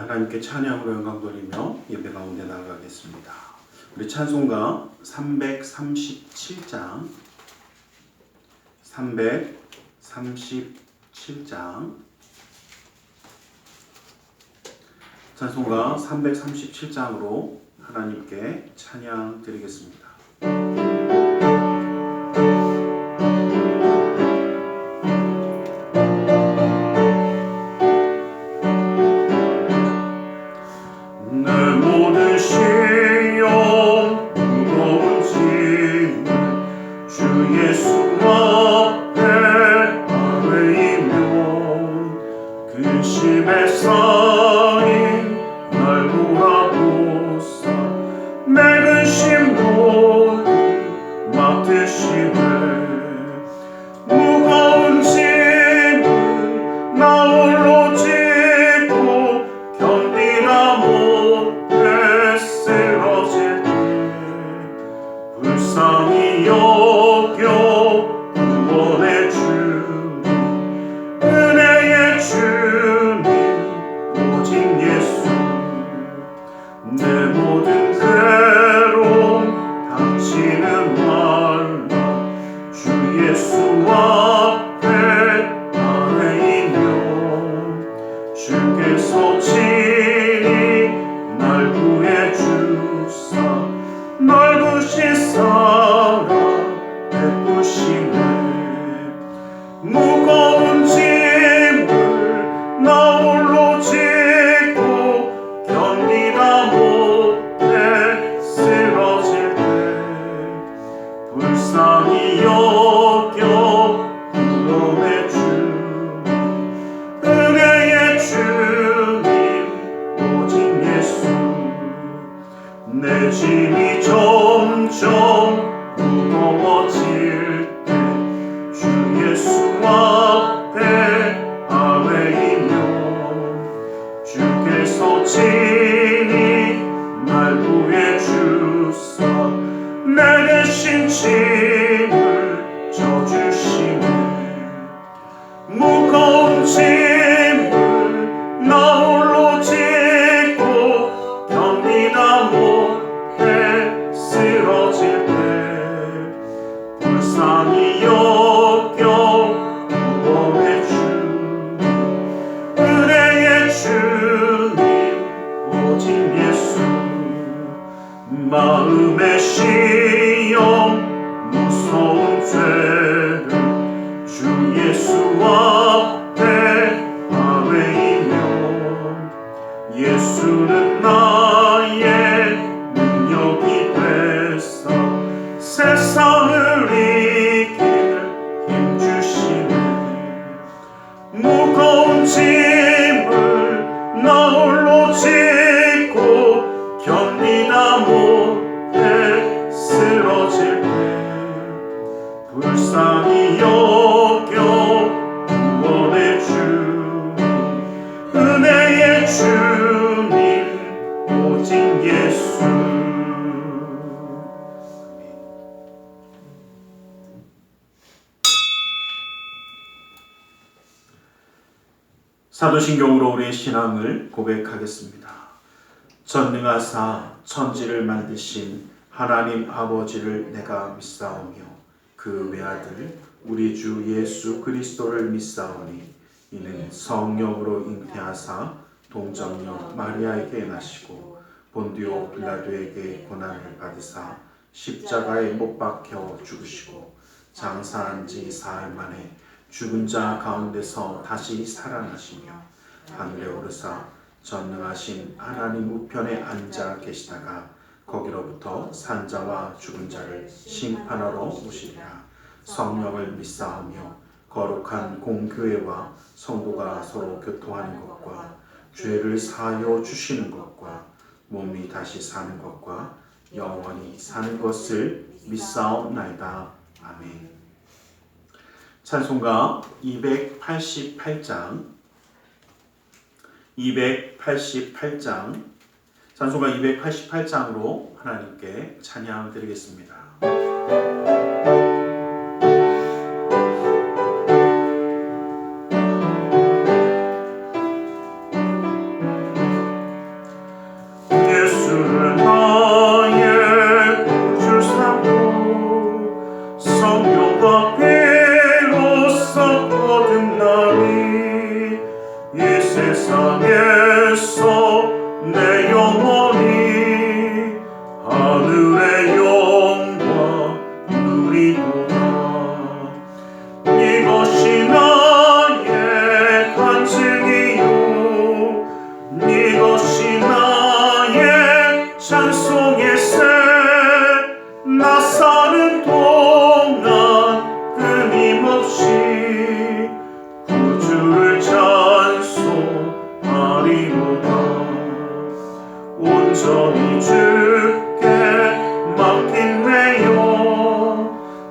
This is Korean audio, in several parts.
하나님께 찬양으로 영광 돌리며 예배 가운데 나아가겠습니다. 우리 찬송가 337장 찬송가 337장으로 하나님께 찬양 드리겠습니다. 내 짐이 점점 무거워질 때 주 예수 앞에 아뢰이며 주께서 친히 날 구해 주사 내 대신 짐을 져주시네. 무거운 짐을 나 홀로 짓고 견디다 못해 쓰러질 때 불쌍히 여겨 구원해 주니 은혜의 주님 오직 예수. 마음의 시험 무서운 죄를 주 예수 앞에 아뢰이며 예수는 나의 능력이 되사 세상을 이길 힘 주시네. 무거운 짐을 나 홀로 짓고 견디다 못해 쓰러질 때 불쌍히 여겨 구원해 주니 은혜의 주님 오직 예수. 사도신경으로 우리의 신앙을 고백하겠습니다. 전능하사 천지를 만드신 하나님 아버지를 내가 믿사오며 그 외아들 우리 주 예수 그리스도를 믿사오니 이는 성령으로 잉태하사 동정녀 마리아에게 나시고 본디오 빌라도에게 고난을 받으사 십자가에 못 박혀 죽으시고 장사한 지 사흘 만에 죽은 자 가운데서 다시 살아나시며 하늘에 오르사 전능하신 하나님 우편에 앉아 계시다가 거기로부터 산자와 죽은 자를 심판하러 오시리라. 성령을 믿사오며 거룩한 공교회와 성도가 서로 교통하는 것과 죄를 사하여 주시는 것과 몸이 다시 사는 것과 영원히 사는 것을 믿사옵나이다. 아멘. 찬송가 288장 찬송가 288장으로 하나님께 찬양 드리겠습니다. 온전히 주께 맡긴내요.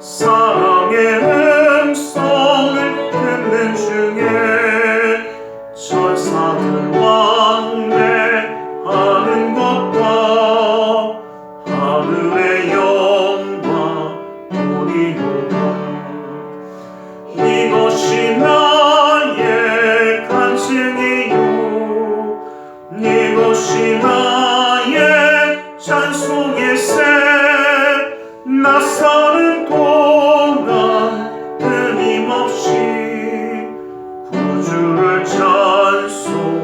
사랑의 음성을 듣는 중에 천사들 왕래하는 것과 하늘의 영광 보리로다. 이것이 나의 간증이요, 이것이 나의 찬송의 새. 나 사는 동안 끊임없이 구주를 찬송하리로다.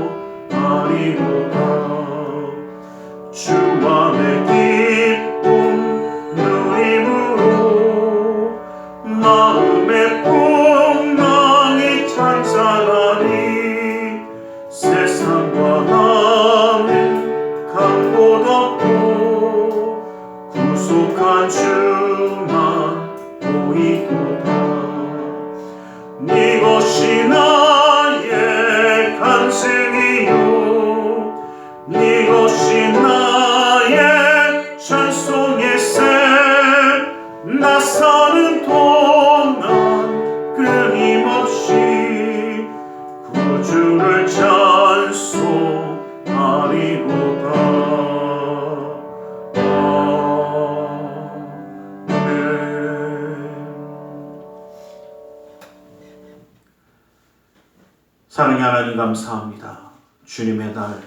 주 안에 기쁨 누림으로 마음의 풍랑이 찬찬하니 세상과 나는 강곳 없고 구속한 주만 보이도다. 이것이 나의 간증이요, 이것이 나의 찬송의 새. 나 사는 동안 끊임없이 구주를 찬송하리로다. 사랑의 하나님 감사합니다. 주님의 날,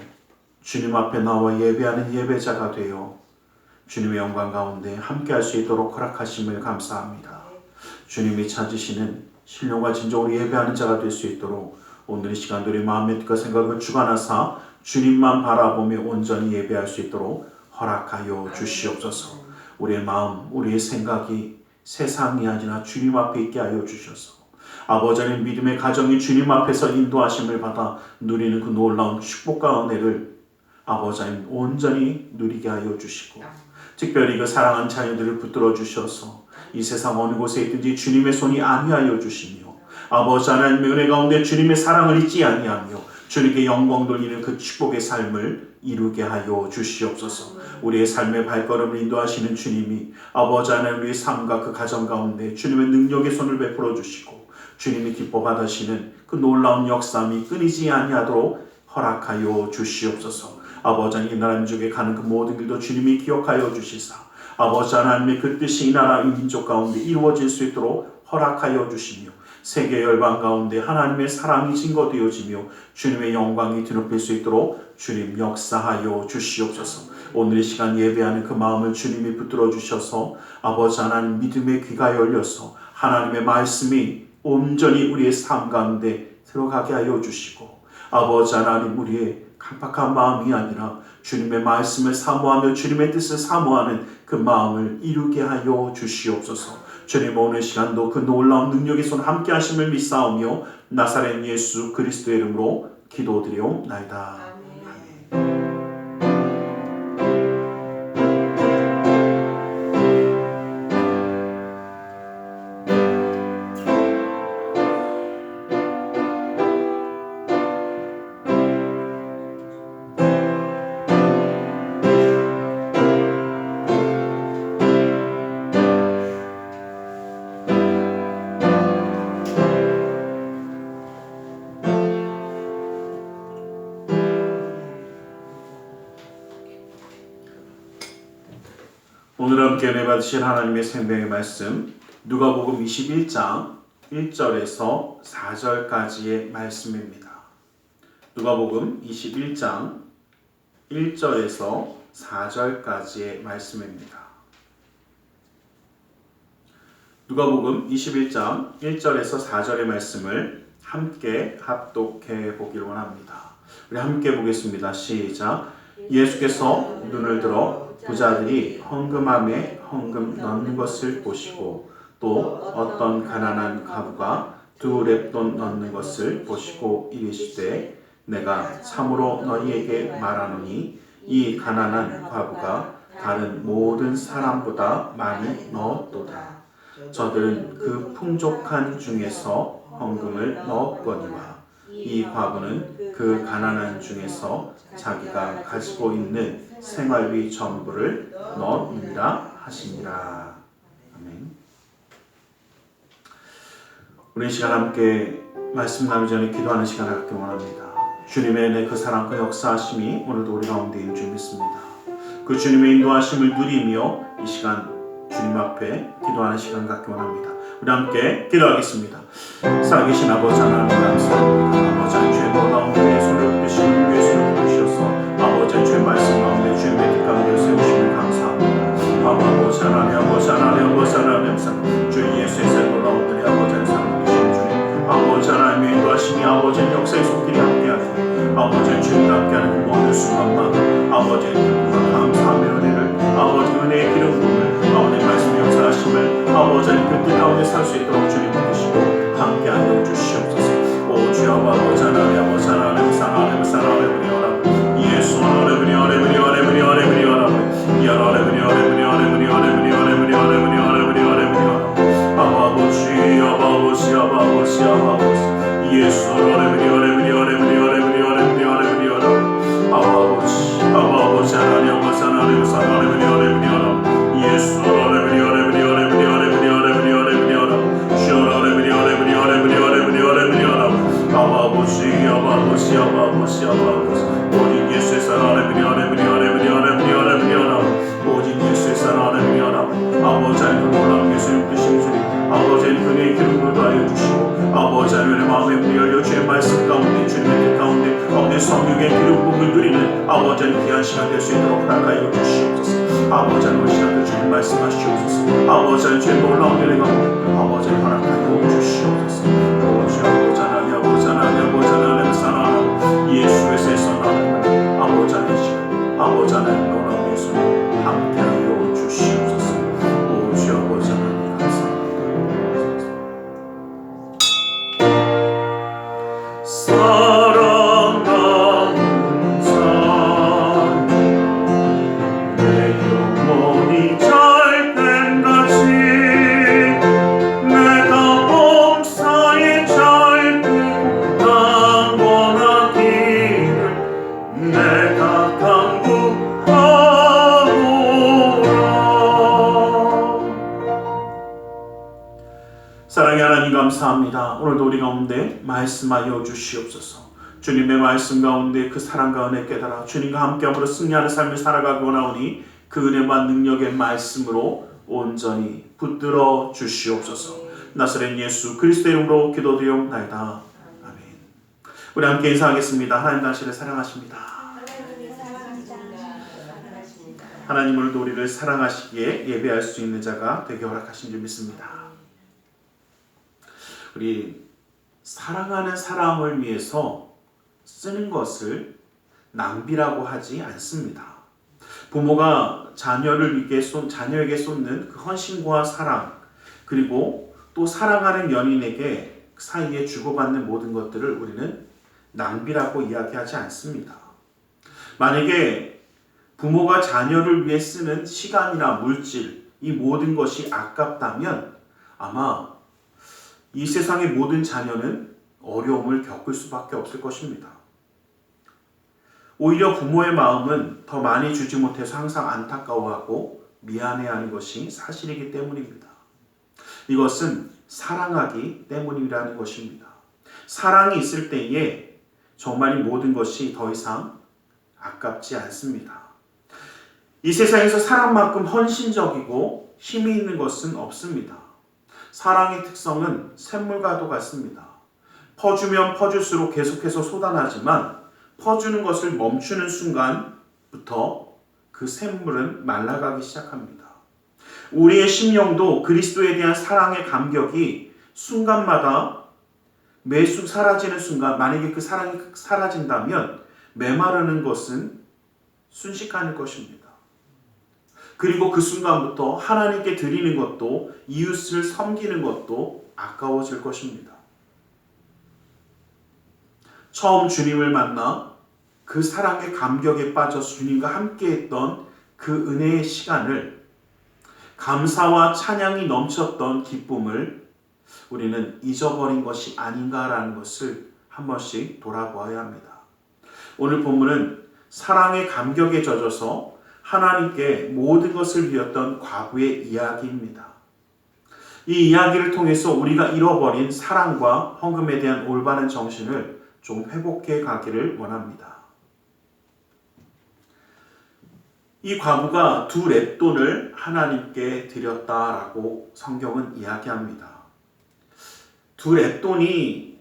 주님 앞에 나와 예배하는 예배자가 되어 주님의 영광 가운데 함께할 수 있도록 허락하심을 감사합니다. 주님이 찾으시는 신령과 진정으로 예배하는 자가 될 수 있도록 오늘 이 시간도 우리 마음의 뜻과 생각을 주관하사 주님만 바라보며 온전히 예배할 수 있도록 허락하여 주시옵소서. 우리의 마음, 우리의 생각이 세상이 아니라 주님 앞에 있게 하여 주셔서 아버지 하나님 믿음의 가정이 주님 앞에서 인도하심을 받아 누리는 그 놀라운 축복과 은혜를 아버지 하나님 온전히 누리게 하여 주시고, 특별히 그 사랑하는 자녀들을 붙들어 주셔서 이 세상 어느 곳에 있든지 주님의 손이 아니하여 주시며, 아버지 하나님의 은혜 가운데 주님의 사랑을 잊지 아니하며 주님께 영광 돌리는 그 축복의 삶을 이루게 하여 주시옵소서. 우리의 삶의 발걸음을 인도하시는 주님이 아버지 하나님 우리의 삶과 그 가정 가운데 주님의 능력의 손을 베풀어 주시고 주님이 기뻐 받으시는 그 놀라운 역사함이 끊이지 아니하도록 허락하여 주시옵소서. 아버지 하나님 이 나라 민족에 가는 그 모든 길도 주님이 기억하여 주시사 아버지 하나님의 그 뜻이 이 나라 이 민족 가운데 이루어질 수 있도록 허락하여 주시며, 세계 열방 가운데 하나님의 사랑이 증거되어지며 주님의 영광이 드높일 수 있도록 주님 역사하여 주시옵소서. 오늘 이 시간 예배하는 그 마음을 주님이 붙들어 주셔서 아버지 하나님 믿음의 귀가 열려서 하나님의 말씀이 온전히 우리의 삶 가운데 들어가게 하여 주시고, 아버지 하나님 우리의 깜빡한 마음이 아니라 주님의 말씀을 사모하며 주님의 뜻을 사모하는 그 마음을 이루게 하여 주시옵소서. 주님 오늘 시간도 그 놀라운 능력의 손 함께 하심을 믿사오며 나사렛 예수 그리스도의 이름으로 기도드리옵나이다. 아멘. 오늘 함께 은혜 받으실 하나님의 생명의 말씀 누가복음 21장 1절에서 4절까지의 말씀입니다. 누가복음 21장 1절에서 4절까지의 말씀입니다. 누가복음 21장 1절에서 4절의 말씀을 함께 합독해 보기를 원합니다. 우리 함께 보겠습니다. 시작. 예수께서 눈을 들어 부자들이 헌금함에 헌금 넣는 것을 보시고 또 어떤 가난한 과부가 2렙돈 넣는 것을 보시고 이르시되 내가 참으로 너희에게 말하노니 이 가난한 과부가 다른 모든 사람보다 많이 넣었도다. 저들은 그 풍족한 중에서 헌금을 넣었거니와 이 과부는 그 가난한 중에서 자기가 가지고 있는 생활비 전부를 넣느니라 하시니라. 아멘. 우리 시간 함께 말씀 나누기 전에 기도하는 시간을 갖기 원합니다. 주님의 은혜, 그 사랑, 그 역사하심이 오늘도 우리 가운데 있는 줄 믿습니다. 그 주님의 인도하심을 누리며 이 시간 주님 앞에 기도하는 시간 갖기 원합니다. 우리 함께 기도하겠습니다. 살아계신 아버지 하나님 감사합니다. 아버지 하나님 죄 놀라운 은혜의 손을 붙드시고 은혜의 손을 붙드셔서 아버지 하나님 죄 말씀 가운데 주님의 뜻 가운데 세우시면 감사합니다. 아버지 하나님 아버지 하나님 아버지 하나님 주 예수의 새 놀라운 은혜 아버지 하나님 사랑 붙드시는 주님 아버지 하나님의 인도하심이 아버지 하나님 역사의 손길이 함께하고 아버지 하나님 주님과 함께하는 그 모든 순간만 아버지 하나님 감사함의 은혜를 아버지 은혜의 기름 부음을 아버지 말씀의 역사하심을 아버지 하나님 그 뜻 가운데 살 수 있도록 주님 붙드시고 함께하여 주시옵소서. 오 주여 아버지 하나님 아버지 하나님 사랑하는 사랑하는 우리 여러분 예수 하나님 우리 하나님 우리 하나님 우리 하나님 우리 하나님 이 하나님 우리 하나님 우리 하나님 우리 하나님 우리 하나님 우리 하나님 우리 하나님 우리 하나님 우리 하나님 아버지 아버지 아버지 아버지 예수 하나님 우리 하나님 우리 하나님 우리 하나님 우리 하나님 우리 하나님 우리 하나님 아버지 아버지 하나님 아버지 하나님 사랑하는 우리 하나님 우리 하나님 예수 하나님 우리 하나님 우리 하나님 우리 하나님 우리 하나님 우리 하나님 우리 하나님 주 하나님 우리 하나님 우리 하나님 우리 하나님 우리 하나님 우리 하나님 아버지 아버지 아버지 아버지 오직 예수의 사랑하는 우리 하나님 우리 하나님 우리 하나님 우리 하나님 우리 하나님 오직 예수의 사랑하는 우리 하나님 아버지 하나님 그 놀라운 예수님 뜻인 주님 아버지 하나님 그의 기름으로 더하여 주시고 아버지 하나님의 마음에 문이 열려 주의 말씀 가운데 주님의 뜻 가운데 아버지 성령의 기름 부음을 누리는 아버지 하나님 귀한 시간 될 수 있도록 허락하여 주시옵소서. 아버지 하나님 시간도 주님 말씀하시옵소서. 아버지 하나님 주의 놀라운 은혜 가운데 아버지 하나님 허락하여 주시옵소서. 아버지 하나님 아버지 하나님 아버지 하나님 사랑하는 예수의 새 선하는 아버지 하나님 시간 아버지 하나님 놀라운 예수님 함께하여 주시옵소서. 오 주 아버지 하나님 감사합니다. 사랑하는 자 내 영혼이 잘 때까지 내가 범사에 잘 되고 강건하기를 내가 간구하노라. 사랑의 하나님 감사합니다. 오늘도 우리 가운데 말씀하여 주시옵소서. 주님의 말씀 가운데 그 사랑과 은혜 깨달아 주님과 함께함으로 승리하는 삶을 살아가기 원하오니 그 은혜와 능력의 말씀으로 온전히 붙들어 주시옵소서. 나사렛 예수 그리스도의 이름으로 기도드리옵나이다. 아멘. 우리 함께 인사하겠습니다. 하나님 당신을 사랑하십니다. 하나님 오늘도 우리를 사랑하시기에 예배할 수 있는 자가 되게 허락하신 줄 믿습니다. 우리 사랑하는 사람을 위해서 쓰는 것을 낭비라고 하지 않습니다. 부모가 자녀에게 쏟는 그 헌신과 사랑, 그리고 또 사랑하는 연인에게 사이에 주고받는 모든 것들을 우리는 낭비라고 이야기하지 않습니다. 만약에 부모가 자녀를 위해 쓰는 시간이나 물질, 이 모든 것이 아깝다면 아마 이 세상의 모든 자녀는 어려움을 겪을 수밖에 없을 것입니다. 오히려 부모의 마음은 더 많이 주지 못해서 항상 안타까워하고 미안해하는 것이 사실이기 때문입니다. 이것은 사랑하기 때문이라는 것입니다. 사랑이 있을 때에 정말 이 모든 것이 더 이상 아깝지 않습니다. 이 세상에서 사랑만큼 헌신적이고 힘이 있는 것은 없습니다. 사랑의 특성은 샘물과도 같습니다. 퍼주면 퍼줄수록 계속해서 쏟아나지만 퍼주는 것을 멈추는 순간부터 그 샘물은 말라가기 시작합니다. 우리의 심령도 그리스도에 대한 사랑의 감격이 순간마다 매수 사라지는 순간, 만약에 그 사랑이 사라진다면 메마르는 것은 순식간일 것입니다. 그리고 그 순간부터 하나님께 드리는 것도 이웃을 섬기는 것도 아까워질 것입니다. 처음 주님을 만나 그 사랑의 감격에 빠져서 주님과 함께했던 그 은혜의 시간을, 감사와 찬양이 넘쳤던 기쁨을 우리는 잊어버린 것이 아닌가라는 것을 한 번씩 돌아보아야 합니다. 오늘 본문은 사랑의 감격에 젖어서 하나님께 모든 것을 비웠던 과부의 이야기입니다. 이 이야기를 통해서 우리가 잃어버린 사랑과 헌금에 대한 올바른 정신을 좀 회복해 가기를 원합니다. 이 과부가 2렙돈을 하나님께 드렸다라고 성경은 이야기합니다. 2렙돈이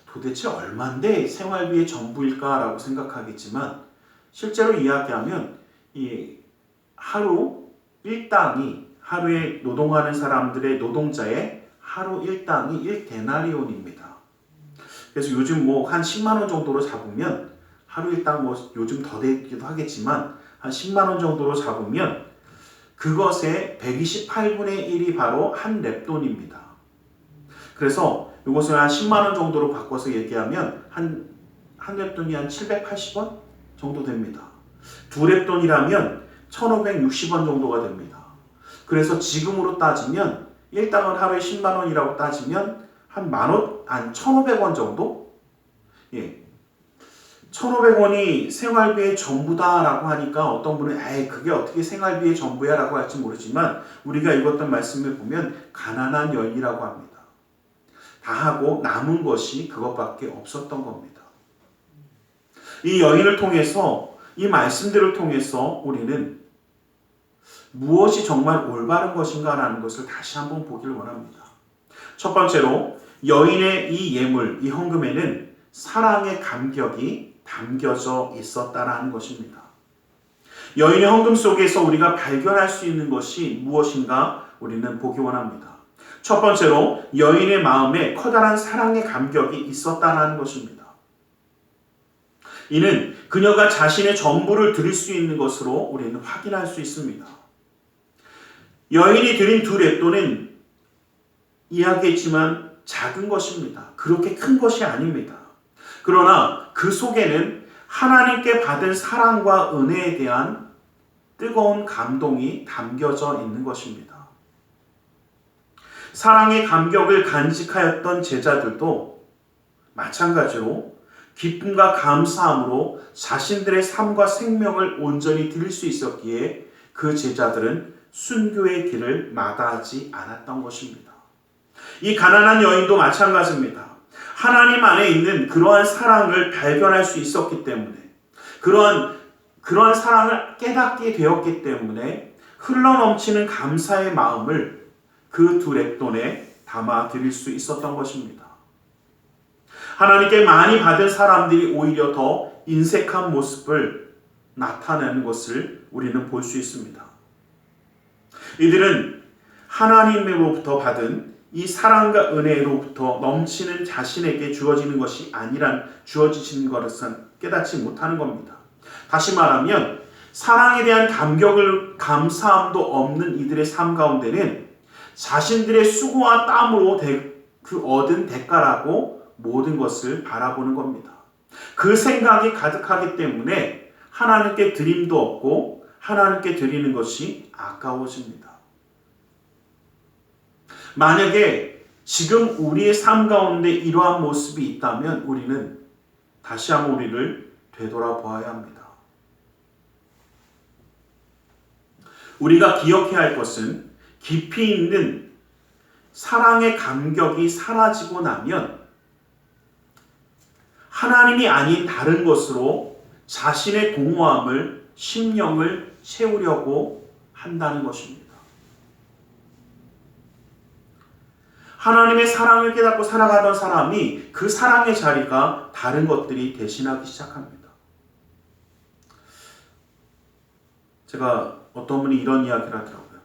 도대체 얼만데 생활비의 전부일까라고 생각하겠지만 실제로 이야기하면 이 하루 일당이 하루에 노동하는 사람들의 노동자의 하루 일당이 1데나리온입니다. 그래서 요즘 뭐 한 10만 원 정도로 잡으면 하루 일당 뭐 요즘 더 되기도 하겠지만 한 10만 원 정도로 잡으면 그것의 128분의 1이 바로 한 렙돈입니다. 그래서 이것을 한 10만 원 정도로 바꿔서 얘기하면 한 렙돈이 한 780원 정도 됩니다. 2렙돈이라면 1560원 정도가 됩니다. 그래서 지금으로 따지면 일당은 하루에 10만 원이라고 따지면 한 1,500원 정도? 예. 1,500원이 생활비의 전부다라고 하니까 어떤 분은 그게 어떻게 생활비의 전부야 라고 할지 모르지만 우리가 읽었던 말씀을 보면 가난한 여인이라고 합니다. 다 하고 남은 것이 그것밖에 없었던 겁니다. 이 여인을 통해서 이 말씀들을 통해서 우리는 무엇이 정말 올바른 것인가라는 것을 다시 한번 보기를 원합니다. 첫 번째로 여인의 이 예물, 이 헌금에는 사랑의 감격이 담겨져 있었다라는 것입니다. 여인의 헌금 속에서 우리가 발견할 수 있는 것이 무엇인가 우리는 보기 원합니다. 첫 번째로 여인의 마음에 커다란 사랑의 감격이 있었다라는 것입니다. 이는 그녀가 자신의 전부를 드릴 수 있는 것으로 우리는 확인할 수 있습니다. 여인이 드린 2렙돈은 이야기했지만 작은 것입니다. 그렇게 큰 것이 아닙니다. 그러나 그 속에는 하나님께 받은 사랑과 은혜에 대한 뜨거운 감동이 담겨져 있는 것입니다. 사랑의 감격을 간직하였던 제자들도 마찬가지로 기쁨과 감사함으로 자신들의 삶과 생명을 온전히 드릴 수 있었기에 그 제자들은 순교의 길을 마다하지 않았던 것입니다. 이 가난한 여인도 마찬가지입니다. 하나님 안에 있는 그러한 사랑을 발견할 수 있었기 때문에 그러한 사랑을 깨닫게 되었기 때문에 흘러넘치는 감사의 마음을 그 2렙돈에 담아 드릴 수 있었던 것입니다. 하나님께 많이 받은 사람들이 오히려 더 인색한 모습을 나타내는 것을 우리는 볼 수 있습니다. 이들은 하나님으로부터 받은 이 사랑과 은혜로부터 넘치는 자신에게 주어지는 것이 주어지는 것은 깨닫지 못하는 겁니다. 다시 말하면 사랑에 대한 감사함도 없는 이들의 삶 가운데는 자신들의 수고와 땀으로 얻은 대가라고 모든 것을 바라보는 겁니다. 그 생각이 가득하기 때문에 하나님께 드림도 없고 하나님께 드리는 것이 아까워집니다. 만약에 지금 우리의 삶 가운데 이러한 모습이 있다면 우리는 다시 한번 우리를 되돌아보아야 합니다. 우리가 기억해야 할 것은 깊이 있는 사랑의 감격이 사라지고 나면 하나님이 아닌 다른 것으로 자신의 공허함을, 심령을 채우려고 한다는 것입니다. 하나님의 사랑을 깨닫고 살아가던 사람이 그 사랑의 자리가 다른 것들이 대신하기 시작합니다. 제가 어떤 분이 이런 이야기를 하더라고요.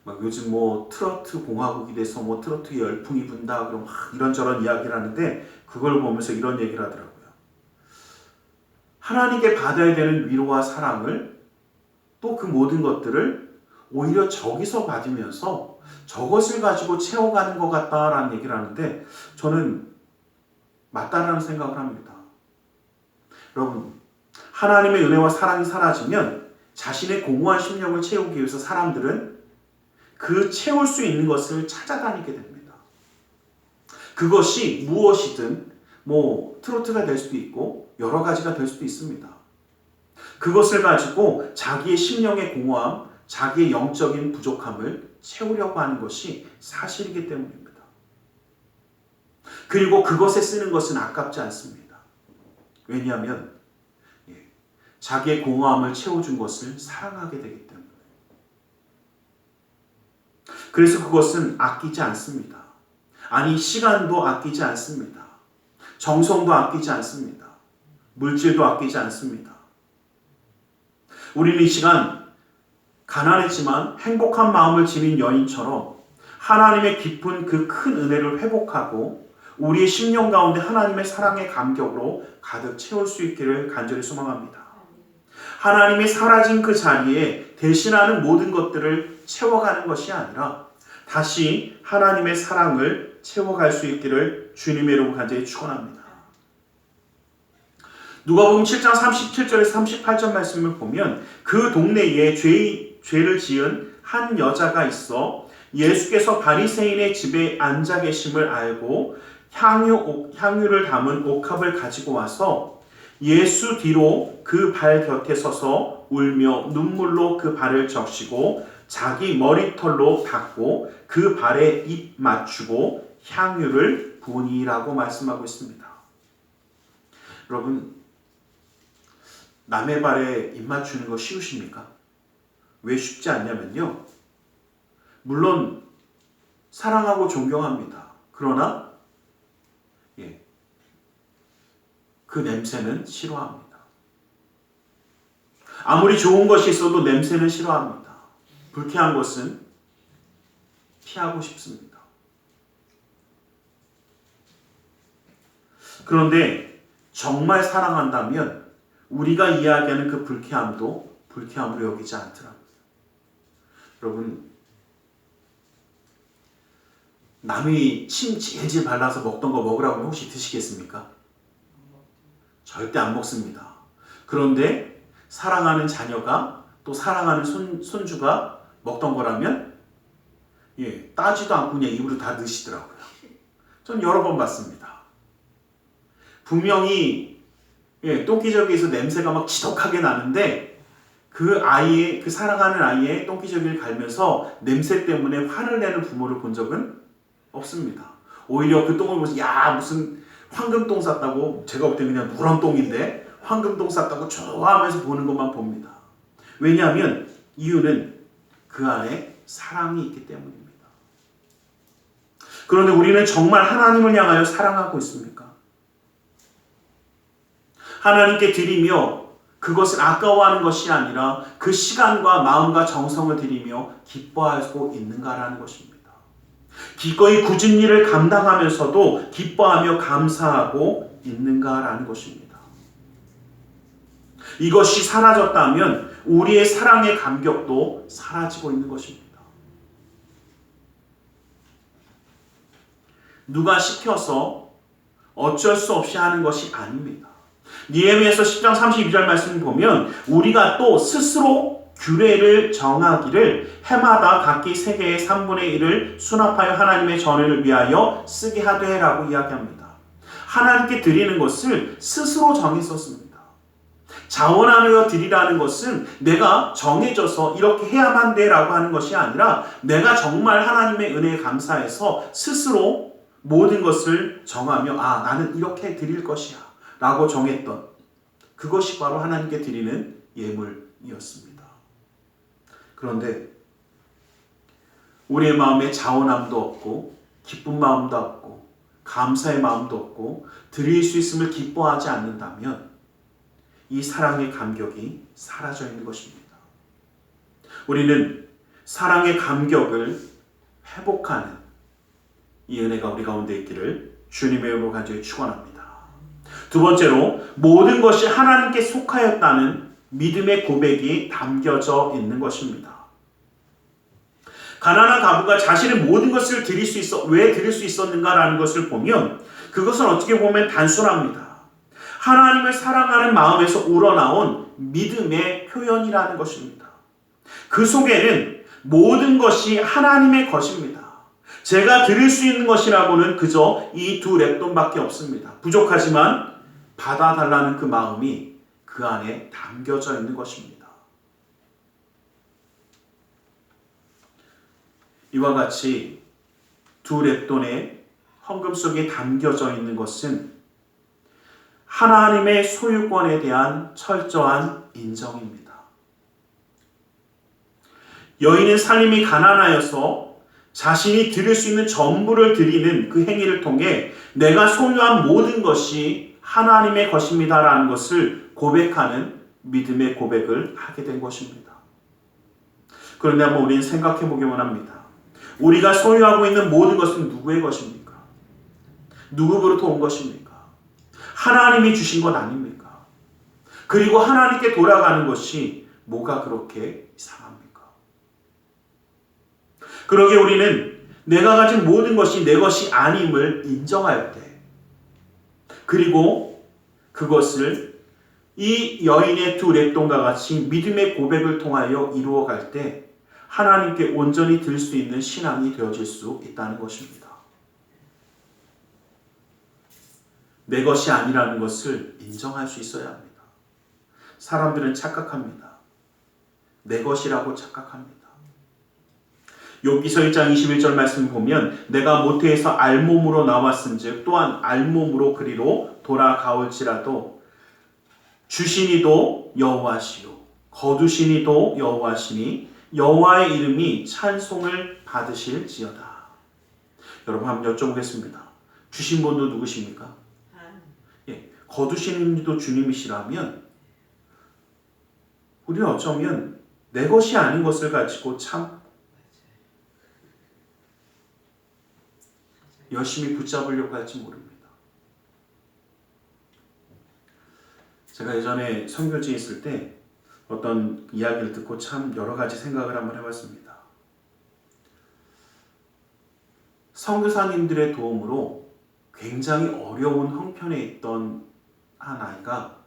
막 요즘 뭐 트로트 공화국이 돼서 뭐 트로트 열풍이 분다 그럼 이런저런 이야기를 하는데 그걸 보면서 이런 얘기를 하더라고요. 하나님께 받아야 되는 위로와 사랑을 또 그 모든 것들을 오히려 저기서 받으면서 저것을 가지고 채워가는 것 같다라는 얘기를 하는데 저는 맞다라는 생각을 합니다. 여러분, 하나님의 은혜와 사랑이 사라지면 자신의 공허한 심령을 채우기 위해서 사람들은 그 채울 수 있는 것을 찾아다니게 됩니다. 그것이 무엇이든 뭐 트로트가 될 수도 있고 여러 가지가 될 수도 있습니다. 그것을 가지고 자기의 심령의 공허함, 자기의 영적인 부족함을 채우려고 하는 것이 사실이기 때문입니다. 그리고 그것에 쓰는 것은 아깝지 않습니다. 왜냐하면 자기의 공허함을 채워준 것을 사랑하게 되기 때문에. 그래서 그것은 아끼지 않습니다. 아니, 시간도 아끼지 않습니다. 정성도 아끼지 않습니다. 물질도 아끼지 않습니다. 우리는 이 시간 가난했지만 행복한 마음을 지닌 여인처럼 하나님의 깊은 그 큰 은혜를 회복하고 우리의 심령 가운데 하나님의 사랑의 감격으로 가득 채울 수 있기를 간절히 소망합니다. 하나님이 사라진 그 자리에 대신하는 모든 것들을 채워가는 것이 아니라 다시 하나님의 사랑을 채워갈 수 있기를 주님의 이름으로 간절히 축원합니다. 누가복음 7장 37절에서 38절 말씀을 보면 그 동네에 죄를 지은 한 여자가 있어 예수께서 바리새인의 집에 앉아 계심을 알고 향유를 담은 옥합을 가지고 와서 예수 뒤로 그 발 곁에 서서 울며 눈물로 그 발을 적시고 자기 머리털로 닦고 그 발에 입 맞추고 향유를 부으니라고 말씀하고 있습니다. 여러분, 남의 발에 입 맞추는 거 쉬우십니까? 왜 쉽지 않냐면요, 물론 사랑하고 존경합니다. 그러나 그 냄새는 싫어합니다. 아무리 좋은 것이 있어도 냄새는 싫어합니다. 불쾌한 것은 피하고 싶습니다. 그런데 정말 사랑한다면 우리가 이야기하는 그 불쾌함도 불쾌함으로 여기지 않더라고요. 여러분, 남이 침 질질 발라서 먹던 거 먹으라고 하면 혹시 드시겠습니까? 절대 안 먹습니다. 그런데 사랑하는 자녀가 또 사랑하는 손주가 먹던 거라면 따지도 않고 그냥 입으로 다 넣으시더라고요. 전 여러 번 봤습니다. 분명히 똥기저귀에서 냄새가 막 지독하게 나는데 그 사랑하는 아이의 똥기저귀를 갈면서 냄새 때문에 화를 내는 부모를 본 적은 없습니다. 오히려 그 똥을 보면서 야, 무슨 황금똥 쌌다고, 제가 볼 때 그냥 누런 똥인데 황금똥 쌌다고 좋아하면서 보는 것만 봅니다. 왜냐하면 이유는 그 안에 사랑이 있기 때문입니다. 그런데 우리는 정말 하나님을 향하여 사랑하고 있습니까? 하나님께 드리며 그것을 아까워하는 것이 아니라 그 시간과 마음과 정성을 드리며 기뻐하고 있는가라는 것입니다. 기꺼이 굳은 일을 감당하면서도 기뻐하며 감사하고 있는가라는 것입니다. 이것이 사라졌다면 우리의 사랑의 감격도 사라지고 있는 것입니다. 누가 시켜서 어쩔 수 없이 하는 것이 아닙니다. 느헤미야서 10장 32절 말씀을 보면 우리가 또 스스로 규례를 정하기를 해마다 각기 세계의 3분의 1을 수납하여 하나님의 전회를 위하여 쓰게 하되라고 이야기합니다. 하나님께 드리는 것을 스스로 정했었습니다. 자원하여 드리라는 것은 내가 정해져서 이렇게 해야만 돼라고 하는 것이 아니라 내가 정말 하나님의 은혜에 감사해서 스스로 모든 것을 정하며 나는 이렇게 드릴 것이야 라고 정했던 그것이 바로 하나님께 드리는 예물이었습니다. 그런데 우리의 마음에 자원함도 없고 기쁜 마음도 없고 감사의 마음도 없고 드릴 수 있음을 기뻐하지 않는다면 이 사랑의 감격이 사라져 있는 것입니다. 우리는 사랑의 감격을 회복하는 이 은혜가 우리 가운데 있기를 주님의 이름으로 간절히 축원합니다. 두 번째로 모든 것이 하나님께 속하였다는 믿음의 고백이 담겨져 있는 것입니다. 가난한 과부가 자신의 모든 것을 드릴 수 있어 왜 드릴 수 있었는가라는 것을 보면 그것은 어떻게 보면 단순합니다. 하나님을 사랑하는 마음에서 우러나온 믿음의 표현이라는 것입니다. 그 속에는 모든 것이 하나님의 것입니다. 제가 드릴 수 있는 것이라고는 그저 이 두 랩돈밖에 없습니다. 부족하지만 받아달라는 그 마음이 그 안에 담겨져 있는 것입니다. 이와 같이 두 렙돈의 헌금 속에 담겨져 있는 것은 하나님의 소유권에 대한 철저한 인정입니다. 여인은 살림이 가난하여서 자신이 드릴 수 있는 전부를 드리는 그 행위를 통해 내가 소유한 모든 것이 하나님의 것입니다라는 것을 고백하는 믿음의 고백을 하게 된 것입니다. 그런데 한번 우리는 생각해 보기만 합니다. 우리가 소유하고 있는 모든 것은 누구의 것입니까? 누구로부터 온 것입니까? 하나님이 주신 것 아닙니까? 그리고 하나님께 돌아가는 것이 뭐가 그렇게 이상합니까? 그러기에 우리는 내가 가진 모든 것이 내 것이 아님을 인정할 때, 그리고 그것을 이 여인의 두 렙돈과 같이 믿음의 고백을 통하여 이루어갈 때 하나님께 온전히 드릴 수 있는 신앙이 되어질 수 있다는 것입니다. 내 것이 아니라는 것을 인정할 수 있어야 합니다. 사람들은 착각합니다. 내 것이라고 착각합니다. 욥기서 1장 21절 말씀 보면 내가 모태에서 알몸으로 나왔은즉 또한 알몸으로 그리로 돌아가올지라도 주시니도 여호와시요 거두시니도 여호와시니 여호와의 이름이 찬송을 받으실지어다. 여러분 한번 여쭤보겠습니다. 주신 분도 누구십니까? 거두시는 이도 주님이시라면 우리는 어쩌면 내 것이 아닌 것을 가지고 참 열심히 붙잡으려고 할지 모릅니다. 제가 예전에 선교지에 있을 때 어떤 이야기를 듣고 참 여러 가지 생각을 한번 해봤습니다. 선교사님들의 도움으로 굉장히 어려운 형편에 있던 한 아이가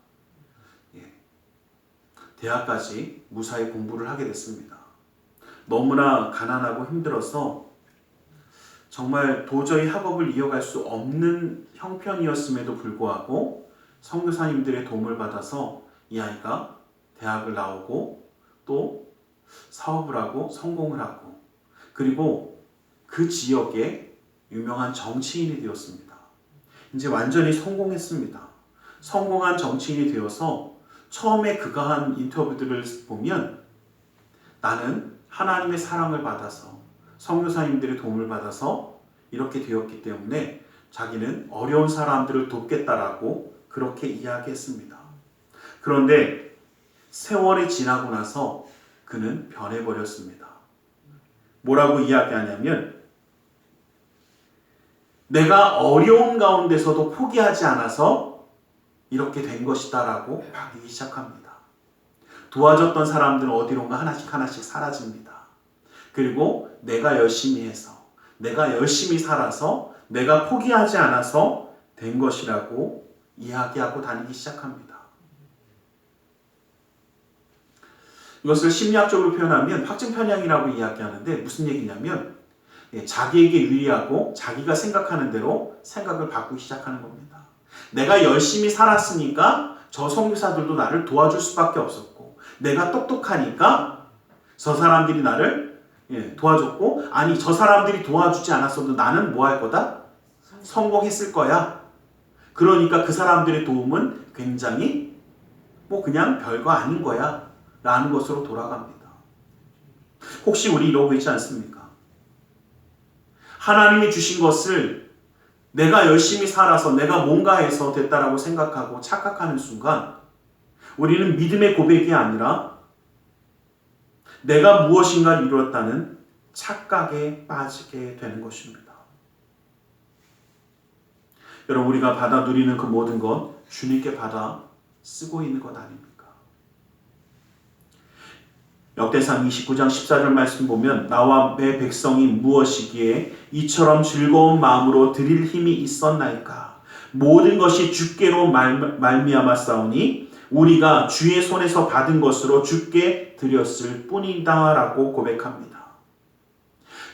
대학까지 무사히 공부를 하게 됐습니다. 너무나 가난하고 힘들어서 정말 도저히 학업을 이어갈 수 없는 형편이었음에도 불구하고 선교사님들의 도움을 받아서 이 아이가 대학을 나오고 또 사업을 하고 성공을 하고 그리고 그 지역에 유명한 정치인이 되었습니다. 이제 완전히 성공했습니다. 성공한 정치인이 되어서 처음에 그가 한 인터뷰들을 보면 나는 하나님의 사랑을 받아서 선교사님들의 도움을 받아서 이렇게 되었기 때문에 자기는 어려운 사람들을 돕겠다라고 그렇게 이야기했습니다. 그런데 세월이 지나고 나서 그는 변해버렸습니다. 뭐라고 이야기하냐면 내가 어려운 가운데서도 포기하지 않아서 이렇게 된 것이다 라고 바뀌기 시작합니다. 도와줬던 사람들은 어디론가 하나씩 사라집니다. 그리고 내가 열심히 해서 내가 열심히 살아서 내가 포기하지 않아서 된 것이라고 이야기하고 다니기 시작합니다. 이것을 심리학적으로 표현하면 확증편향이라고 이야기하는데 무슨 얘기냐면 자기에게 유리하고 자기가 생각하는 대로 생각을 바꾸기 시작하는 겁니다. 내가 열심히 살았으니까 저 선교사들도 나를 도와줄 수밖에 없었고 내가 똑똑하니까 저 사람들이 나를 도와줬고 아니 저 사람들이 도와주지 않았어도 나는 뭐 할 거다? 성공했을 거야. 그러니까 그 사람들의 도움은 굉장히 그냥 별거 아닌 거야 라는 것으로 돌아갑니다. 혹시 우리 이러고 있지 않습니까? 하나님이 주신 것을 내가 열심히 살아서 내가 뭔가 해서 됐다라고 생각하고 착각하는 순간 우리는 믿음의 고백이 아니라 내가 무엇인가를 이루었다는 착각에 빠지게 되는 것입니다. 여러분 우리가 받아 누리는 그 모든 것 주님께 받아 쓰고 있는 것 아닙니까? 역대상 29장 14절 말씀 보면 나와 내 백성이 무엇이기에 이처럼 즐거운 마음으로 드릴 힘이 있었나이까 모든 것이 주께로 말미암아 싸우니 우리가 주의 손에서 받은 것으로 주께 드렸을 뿐이다 라고 고백합니다.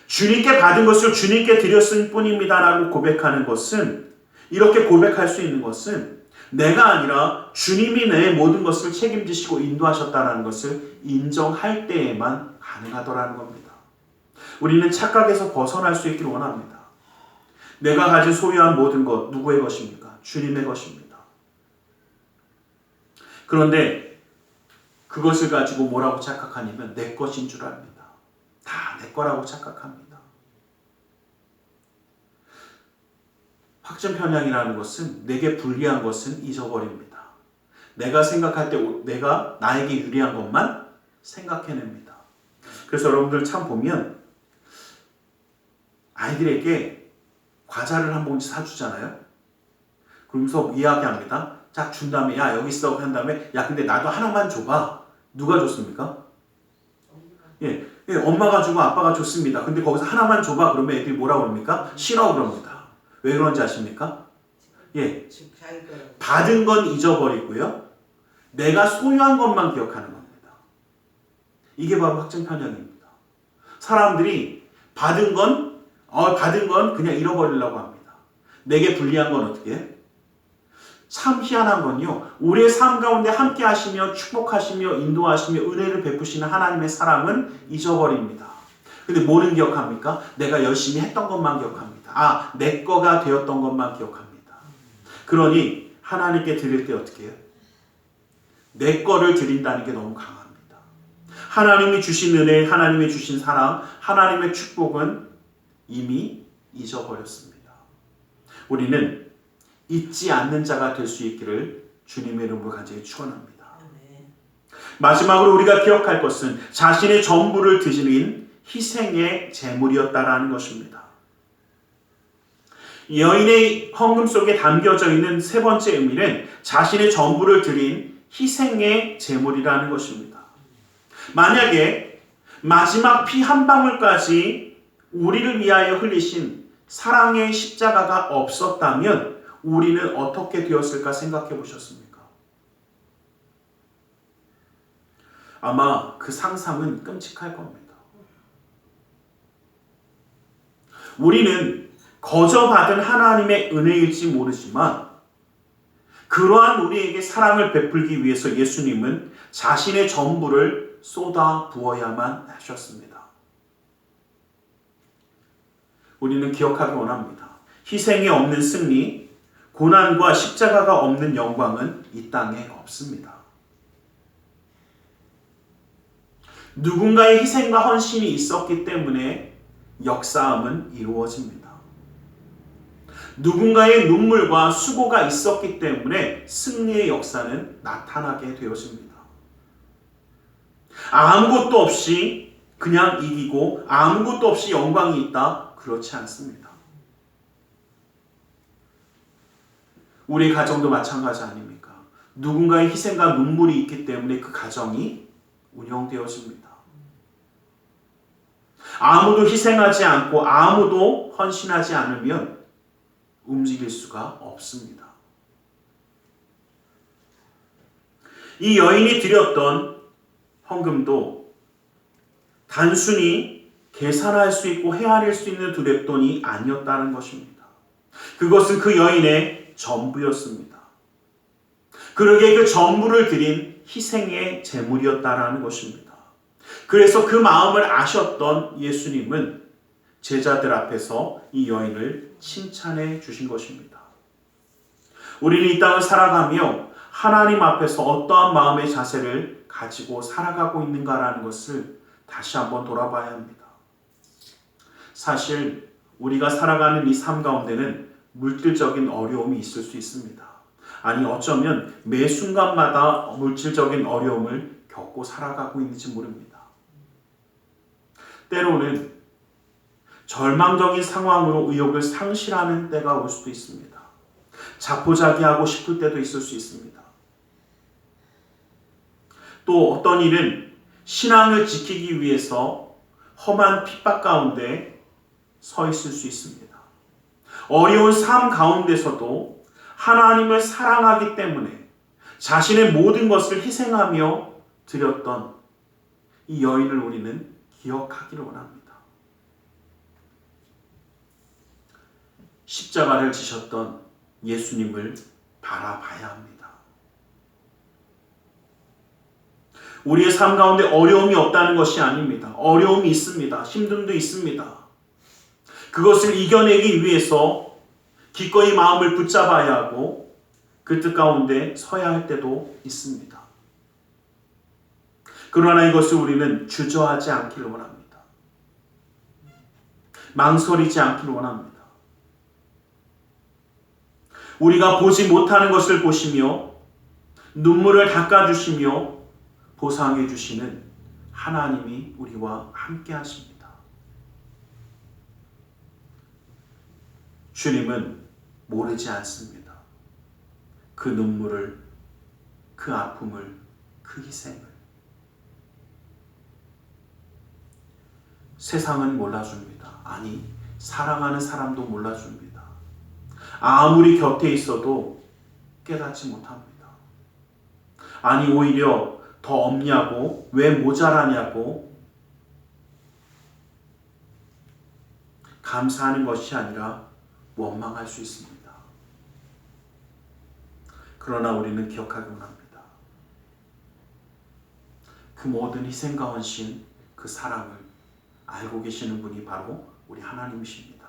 주님께 받은 것을 주님께 드렸을 뿐입니다 라고 고백하는 것은 이렇게 고백할 수 있는 것은 내가 아니라 주님이 내 모든 것을 책임지시고 인도하셨다는 것을 인정할 때에만 가능하더라는 겁니다. 우리는 착각에서 벗어날 수 있기를 원합니다. 내가 가진 소유한 모든 것 누구의 것입니까? 주님의 것입니다. 그런데 그것을 가지고 뭐라고 착각하냐면 내 것인 줄 압니다. 다 내 거라고 착각합니다. 확증 편향이라는 것은 내게 불리한 것은 잊어버립니다. 내가 생각할 때 내가 나에게 유리한 것만 생각해냅니다. 그래서 여러분들 참 보면 아이들에게 과자를 한 봉지 사주잖아요. 그러면서 이야기합니다. 딱 준 다음에 야 여기 있어 한 다음에 야 근데 나도 하나만 줘봐. 누가 줬습니까? 예, 엄마가 주고 아빠가 줬습니다. 근데 거기서 하나만 줘봐 그러면 애들이 뭐라고 그럽니까? 싫어 그럽니다. 왜 그런지 아십니까? 예, 받은 건 잊어버리고요. 내가 소유한 것만 기억하는 겁니다. 이게 바로 확증 편향입니다. 사람들이 받은 건 그냥 잃어버리려고 합니다. 내게 불리한 건 어떻게 해? 참 희한한 건요. 우리의 삶 가운데 함께 하시며 축복하시며 인도하시며 은혜를 베푸시는 하나님의 사랑은 잊어버립니다. 근데 뭐는 기억합니까? 내가 열심히 했던 것만 기억합니다. 내 거가 되었던 것만 기억합니다. 그러니 하나님께 드릴 때 어떻게 해요? 내 거를 드린다는 게 너무 강합니다. 하나님이 주신 은혜, 하나님이 주신 사랑, 하나님의 축복은 이미 잊어버렸습니다. 우리는 잊지 않는 자가 될 수 있기를 주님의 이름으로 간절히 축원합니다. 마지막으로 우리가 기억할 것은 자신의 전부를 드린 희생의 제물이었다라는 것입니다. 여인의 헌금 속에 담겨져 있는 세 번째 의미는 자신의 전부를 드린 희생의 제물이라는 것입니다. 만약에 마지막 피 한 방울까지 우리를 위하여 흘리신 사랑의 십자가가 없었다면 우리는 어떻게 되었을까 생각해 보셨습니까? 아마 그 상상은 끔찍할 겁니다. 우리는 거저받은 하나님의 은혜일지 모르지만 그러한 우리에게 사랑을 베풀기 위해서 예수님은 자신의 전부를 쏟아 부어야만 하셨습니다. 우리는 기억하기 원합니다. 희생이 없는 승리, 고난과 십자가가 없는 영광은 이 땅에 없습니다. 누군가의 희생과 헌신이 있었기 때문에 역사함은 이루어집니다. 누군가의 눈물과 수고가 있었기 때문에 승리의 역사는 나타나게 되어집니다. 아무것도 없이 그냥 이기고 아무것도 없이 영광이 있다? 그렇지 않습니다. 우리 가정도 마찬가지 아닙니까? 누군가의 희생과 눈물이 있기 때문에 그 가정이 운영되어집니다. 아무도 희생하지 않고 아무도 헌신하지 않으면 움직일 수가 없습니다. 이 여인이 드렸던 헌금도 단순히 계산할 수 있고 헤아릴 수 있는 두랩돈이 아니었다는 것입니다. 그것은 그 여인의 전부였습니다. 그러기에 그 전부를 드린 희생의 제물이었다라는 것입니다. 그래서 그 마음을 아셨던 예수님은 제자들 앞에서 이 여인을 칭찬해 주신 것입니다. 우리는 이 땅을 살아가며 하나님 앞에서 어떠한 마음의 자세를 가지고 살아가고 있는가라는 것을 다시 한번 돌아봐야 합니다. 사실 우리가 살아가는 이 삶 가운데는 물질적인 어려움이 있을 수 있습니다. 아니 어쩌면 매 순간마다 물질적인 어려움을 겪고 살아가고 있는지 모릅니다. 때로는 절망적인 상황으로 의욕을 상실하는 때가 올 수도 있습니다. 자포자기하고 싶을 때도 있을 수 있습니다. 또 어떤 일은 신앙을 지키기 위해서 험한 핍박 가운데 서 있을 수 있습니다. 어려운 삶 가운데서도 하나님을 사랑하기 때문에 자신의 모든 것을 희생하며 드렸던 이 여인을 우리는 기억하기를 원합니다. 십자가를 지셨던 예수님을 바라봐야 합니다. 우리의 삶 가운데 어려움이 없다는 것이 아닙니다. 어려움이 있습니다. 힘듦도 있습니다. 그것을 이겨내기 위해서 기꺼이 마음을 붙잡아야 하고 그 뜻 가운데 서야 할 때도 있습니다. 그러나 이것을 우리는 주저하지 않기를 원합니다. 망설이지 않기를 원합니다. 우리가 보지 못하는 것을 보시며 눈물을 닦아주시며 보상해 주시는 하나님이 우리와 함께 하십니다. 주님은 모르지 않습니다. 그 눈물을, 그 아픔을, 그 희생을. 세상은 몰라줍니다. 아니, 사랑하는 사람도 몰라줍니다. 아무리 곁에 있어도 깨닫지 못합니다. 아니, 오히려 더 없냐고, 왜 모자라냐고 감사하는 것이 아니라 원망할 수 있습니다. 그러나 우리는 기억하기 원합니다. 그 모든 희생과 헌신, 그 사랑을 알고 계시는 분이 바로 우리 하나님이십니다.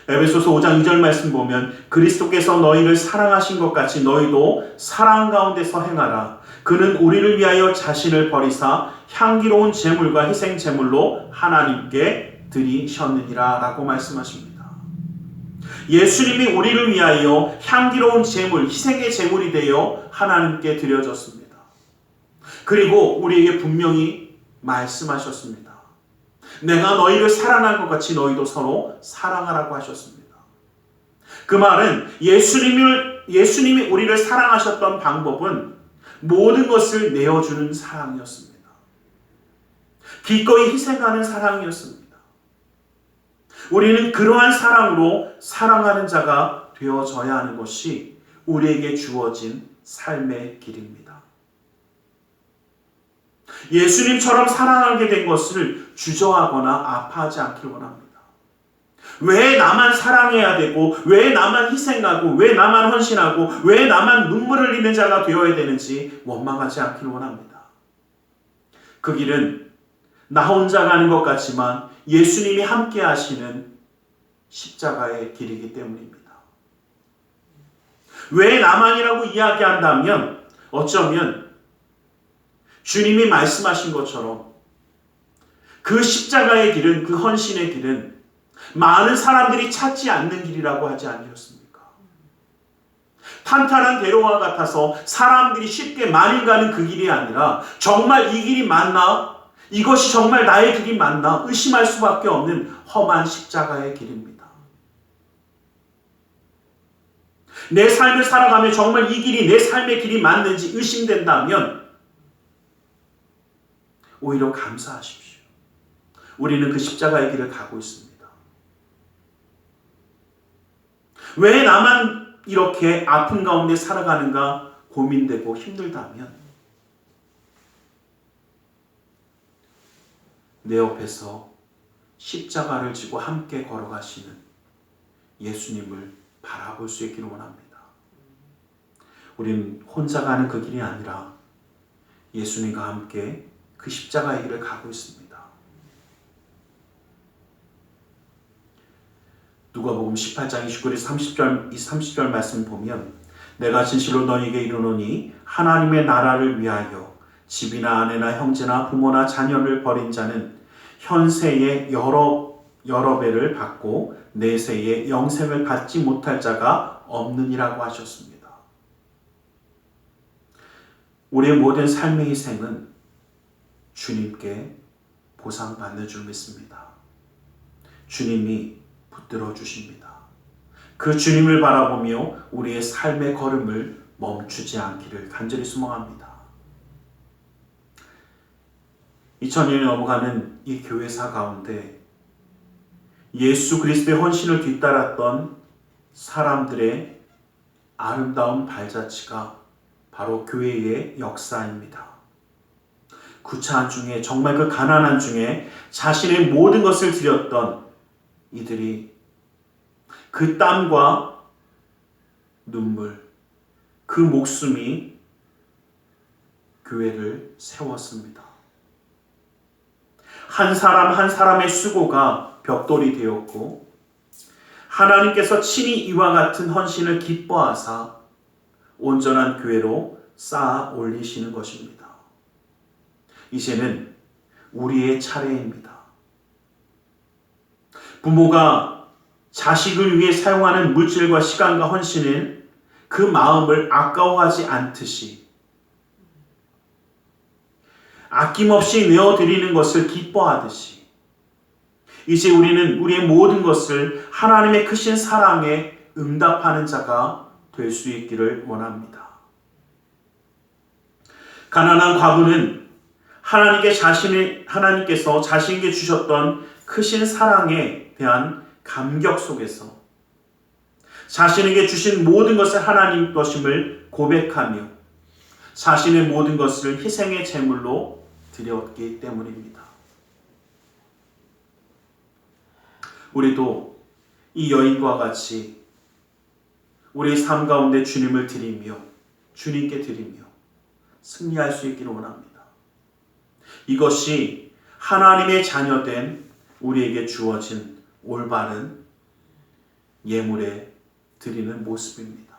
에베소서 5장 2절 말씀 보면 그리스도께서 너희를 사랑하신 것 같이 너희도 사랑 가운데서 행하라. 그는 우리를 위하여 자신을 버리사 향기로운 제물과 희생 제물로 하나님께 드리셨느니라 라고 말씀하십니다. 예수님이 우리를 위하여 향기로운 제물, 희생의 제물이 되어 하나님께 드려졌습니다. 그리고 우리에게 분명히 말씀하셨습니다. 내가 너희를 사랑한 것 같이 너희도 서로 사랑하라고 하셨습니다. 그 말은 예수님이 우리를 사랑하셨던 방법은 모든 것을 내어주는 사랑이었습니다. 기꺼이 희생하는 사랑이었습니다. 우리는 그러한 사랑으로 사랑하는 자가 되어져야 하는 것이 우리에게 주어진 삶의 길입니다. 예수님처럼 사랑하게 된 것을 주저하거나 아파하지 않기를 원합니다. 왜 나만 사랑해야 되고, 왜 나만 희생하고, 왜 나만 헌신하고, 왜 나만 눈물을 흘리는 자가 되어야 되는지 원망하지 않기를 원합니다. 그 길은 나 혼자 가는 것 같지만 예수님이 함께 하시는 십자가의 길이기 때문입니다. 왜 나만이라고 이야기한다면 어쩌면 주님이 말씀하신 것처럼 그 십자가의 길은, 그 헌신의 길은 많은 사람들이 찾지 않는 길이라고 하지 않으셨습니까? 탄탄한 대로와 같아서 사람들이 쉽게 많이 가는 그 길이 아니라 정말 이 길이 맞나? 이것이 정말 나의 길이 맞나? 의심할 수밖에 없는 험한 십자가의 길입니다. 내 삶을 살아가며 정말 이 길이 내 삶의 길이 맞는지 의심된다면 오히려 감사하십시오. 우리는 그 십자가의 길을 가고 있습니다. 왜 나만 이렇게 아픈 가운데 살아가는가 고민되고 힘들다면 내 옆에서 십자가를 지고 함께 걸어가시는 예수님을 바라볼 수 있기를 원합니다. 우리는 혼자 가는 그 길이 아니라 예수님과 함께 그 십자가의 길을 가고 있습니다. 누가복음 18장 29절 30절 말씀 보면 내가 진실로 너희에게 이르노니 하나님의 나라를 위하여 집이나 아내나 형제나 부모나 자녀를 버린 자는 현세에 여러 배를 받고 내세에 영생을 받지 못할 자가 없느니라고 하셨습니다. 우리의 모든 삶의 희생은 주님께 보상받는 줄 믿습니다. 주님이 붙들어 주십니다. 그 주님을 바라보며 우리의 삶의 걸음을 멈추지 않기를 간절히 소망합니다. 2000년이 넘어가는 이 교회사 가운데 예수 그리스도의 헌신을 뒤따랐던 사람들의 아름다운 발자취가 바로 교회의 역사입니다. 구차한 중에, 정말 그 가난한 중에 자신의 모든 것을 드렸던 이들이 그 땀과 눈물, 그 목숨이 교회를 세웠습니다. 한 사람 한 사람의 수고가 벽돌이 되었고 하나님께서 친히 이와 같은 헌신을 기뻐하사 온전한 교회로 쌓아 올리시는 것입니다. 이제는 우리의 차례입니다. 부모가 자식을 위해 사용하는 물질과 시간과 헌신은 그 마음을 아까워하지 않듯이 아낌없이 내어드리는 것을 기뻐하듯이 이제 우리는 우리의 모든 것을 하나님의 크신 사랑에 응답하는 자가 될 수 있기를 원합니다. 가난한 과부는 하나님께서 자신에게 주셨던 크신 사랑에 대한 감격 속에서 자신에게 주신 모든 것을 하나님 것임을 고백하며 자신의 모든 것을 희생의 제물로 드렸기 때문입니다. 우리도 이 여인과 같이 우리의 삶 가운데 주님을 드리며 주님께 드리며 승리할 수 있기를 원합니다. 이것이 하나님의 자녀된 우리에게 주어진 올바른 예물에 드리는 모습입니다.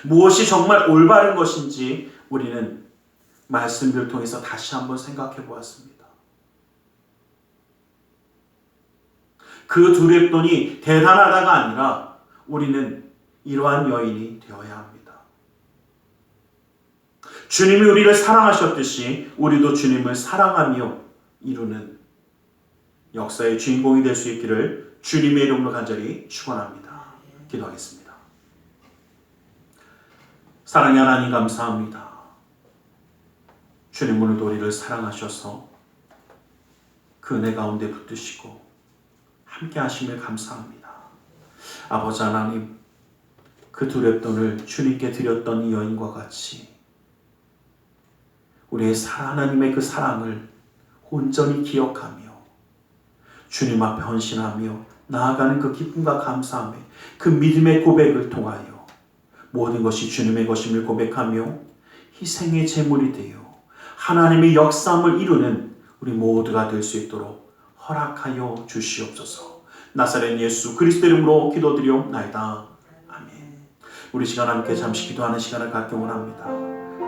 무엇이 정말 올바른 것인지 우리는 말씀을 통해서 다시 한번 생각해 보았습니다. 그 두렵더니 대단하다가 아니라 우리는 이러한 여인이 되어야 합니다. 주님이 우리를 사랑하셨듯이 우리도 주님을 사랑하며 이루는 역사의 주인공이 될 수 있기를 주님의 이름으로 간절히 축원합니다. 기도하겠습니다. 사랑의 하나님 감사합니다. 주님 오늘도 우리를 사랑하셔서 그 은혜 가운데 붙드시고 함께 하심을 감사합니다. 아버지 하나님, 그 두렵돈을 주님께 드렸던 이 여인과 같이 우리의 하나님의 그 사랑을 온전히 기억하며 주님 앞에 헌신하며 나아가는 그 기쁨과 감사함에 그 믿음의 고백을 통하여 모든 것이 주님의 것임을 고백하며 희생의 제물이 되어 하나님의 역사함을 이루는 우리 모두가 될 수 있도록 허락하여 주시옵소서. 나사렛 예수 그리스도 이름으로 기도드리옵나이다. 아멘. 우리 시간 함께 잠시 기도하는 시간을 갖기 원합니다.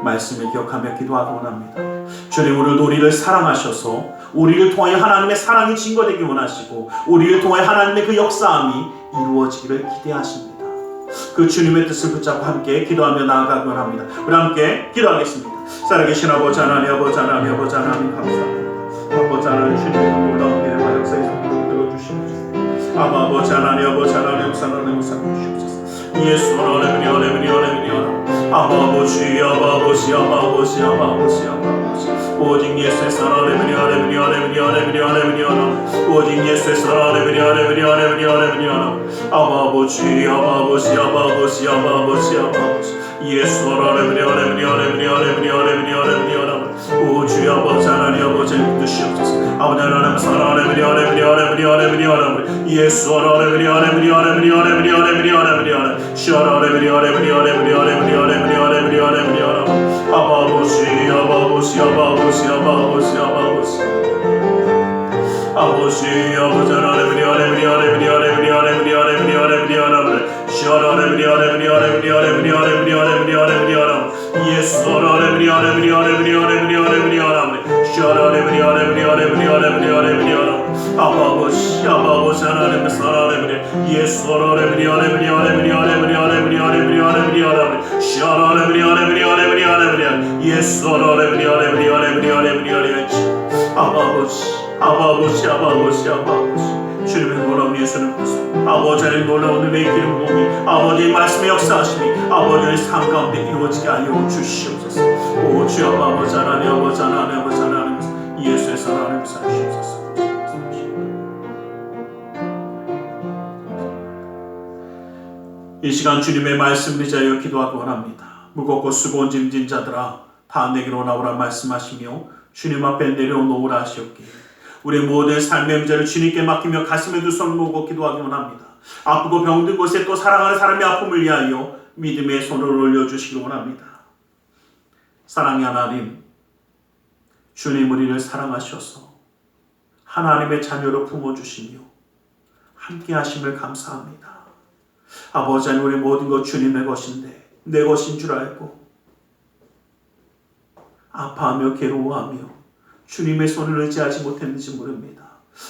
말씀을 기억하며 기도하기 원합니다. 주님 오늘도 우리를 사랑하셔서 우리를 통하여 하나님의 사랑이 증거되기 원하시고 우리를 통하여 하나님의 그 역사함이 이루어지기를 기대하십니다. 그 주님의 뜻을 붙잡고 함께 기도하며 나아가기 원합니다. 우리 함께 기도하겠습니다. 살아계신 아버지 하나님, 아버지 하나님, 아버지 하나님 감사합니다. 아버지 하나님 주님의 놀라운 은혜와 역사의 손으로 들어주시옵소서. 아버지 하나님, 아버지 하나님, 하나님 주시옵소서. 예수 하나님, 아버지, 아버지, 아버지, 아버지, 아버지. 오직 예수의 사랑을 오직 예수의 사랑을 아버지, 아버지, 아버지, 아버지, 아버지. 예수 하나님, 오 주여 아버지 하나님, 아버지 믿으시옵소서. 아버지 하나님 사랑을 예수 하나님, 주님의 놀라운 예수는 아버지의 놀라운 은혜의 기름 부음이 아버지의 말씀의 역사하심이 아버지의 삶 가운데 이루어지게 하여 주시옵소서. 오 주여 아버지 하나님, 아버지 하나님, 아버지 하나님, 예수의 사랑을 사주시옵소서. 이 시간 주님의 말씀을 위하여 기도하기 원합니다. 무겁고 수고온 짐진 자들아 다 내게로 나오라 말씀하시며 주님 앞에 내려놓으라 하시옵기에 우리의 모든 삶의 문제를 주님께 맡기며 가슴에 두 손을 모으고 기도하기 원합니다. 아프고 병든 곳에 또 사랑하는 사람의 아픔을 위하여 믿음의 손을 올려주시기 원합니다. 사랑의 하나님, 주님 우리를 사랑하셔서 하나님의 자녀로 품어주시며 함께 하심을 감사합니다. 아버지 하나님, 우리 모든 것 주님의 것인데 내 것인 줄 알고 아파하며 괴로워하며 주님의 손을 의지하지 못했는지 모릅니다.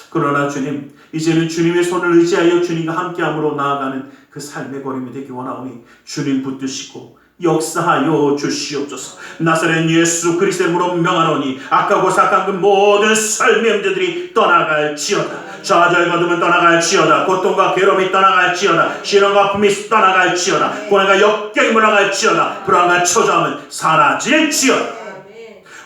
그러나 주님, 이제는 주님의 손을 의지하여 주님과 함께함으로 나아가는 그 삶의 걸음이 되기 원하오니 주님 붙드시고 역사하여 주시옵소서. 나사렛 예수 그리스도의 이름으로 명하노니 악하고 사악한 그 모든 삶의 문제들이 떠나갈지어다. 좌절거둠은 떠나갈지어다. 고통과 괴로움이 떠나갈지어다. 시련과 아픔이 떠나갈지어다. 고난과 역경이 물러갈지어다. 불안과 초조함은 사라질지어다.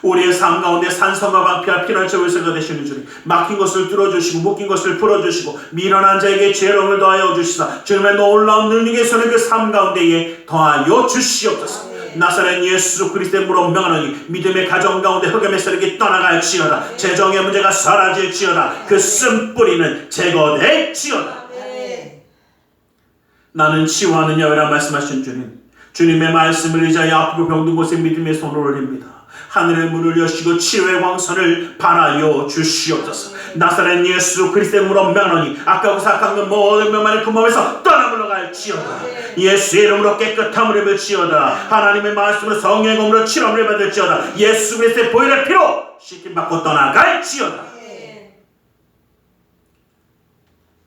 우리의 삶 가운데 산성과 방피와 피난처 의사가 되시는 주님, 막힌 것을 뚫어주시고 묶인 것을 풀어주시고 미련한 자에게 지혜로움을 더하여 주시사 주님의 놀라운 능력의 손을 그 삶 가운데에 더하여 주시옵소서. 나사렛 예수 그리스도의 이름으로 명하노니 믿음의 가정 가운데 흑암의 세력이 떠나갈지어다. 재정의 문제가 사라질지어다. 그 쓴뿌리는 제거될지어다. 나는 치유하는 여호와라 말씀하신 주님, 주님의 말씀을 의지하여 아프고 병든 곳에 믿음의 손을 올립니다. 하늘의 문을 여시고 치유의 광선을 발하여 주시옵소서. 나사렛 예수 그리스도의 이름으로 명하노니 악하고 사악한 그 모든 명만을 그 몸에서 떠나 물러갈지어다. 예수의 이름으로 깨끗함을 입을지어다. 하나님의 말씀으로 성령의 검으로 치료를 받을지어다. 예수 그리스도의 보혈의 피로 씻김받고 떠나갈지어다.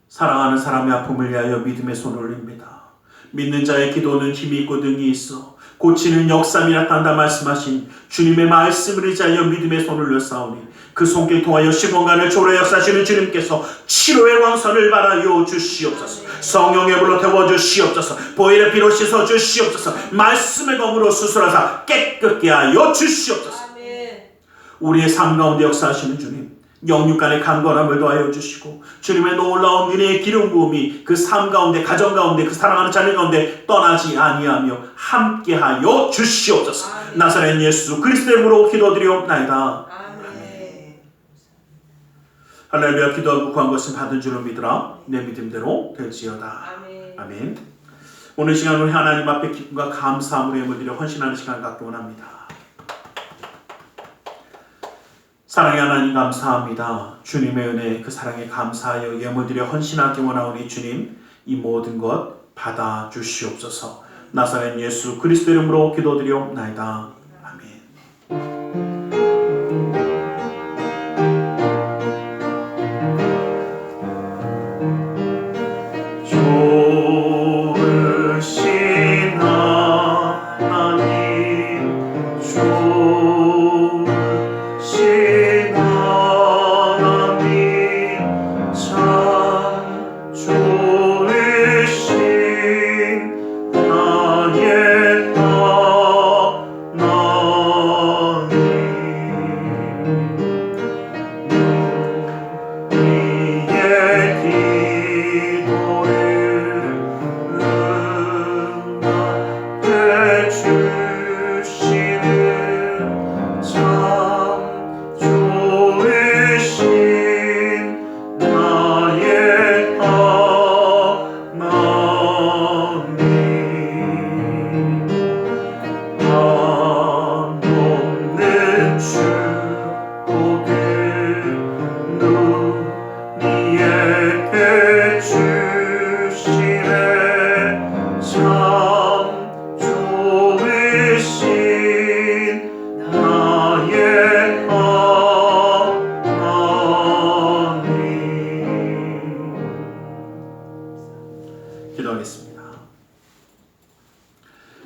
사랑하는 사람의 아픔을 위하여 믿음의 손을 올립니다. 믿는 자의 기도는 힘이 있고 능이 있어 고치는 역사함이 나타난다 말씀하신 주님의 말씀을 의지하여 믿음의 손을 올려싸우니 그 손길 통하여 시공간을 초월해 역사하시는 주님께서 치료의 광선을 발하여 주시옵소서. 성령의 불로 태워주시옵소서. 보혈의 피로 씻어주시옵소서. 말씀의 검으로 수술하사 깨끗게 하여 주시옵소서. 우리의 삶 가운데 역사하시는 주님, 영육간의 강건함을 더하여 주시고 주님의 놀라운 은혜의 기름 부음이 그 삶 가운데, 가정 가운데, 그 사랑하는 자녀 가운데 떠나지 아니하며 함께하여 주시옵소서. 아멘. 나사렛 예수 그리스도의 이름으로 기도드리옵나이다. 아멘. 할렐루야. 기도하고 구한 것은 받은 줄로 믿으라. 내 믿음대로 될지어다. 아멘. 아멘. 오늘 시간 우리 하나님 앞에 기쁨과 감사함으로 예물 드려 헌신하는 시간 갖기 원합니다. 사랑의 하나님 감사합니다. 주님의 은혜, 그 사랑에 감사하여 예물드려 헌신하기 원하오니 주님, 이 모든 것 받아 주시옵소서. 나사렛 예수 그리스도 이름으로 기도드리옵나이다. 아멘.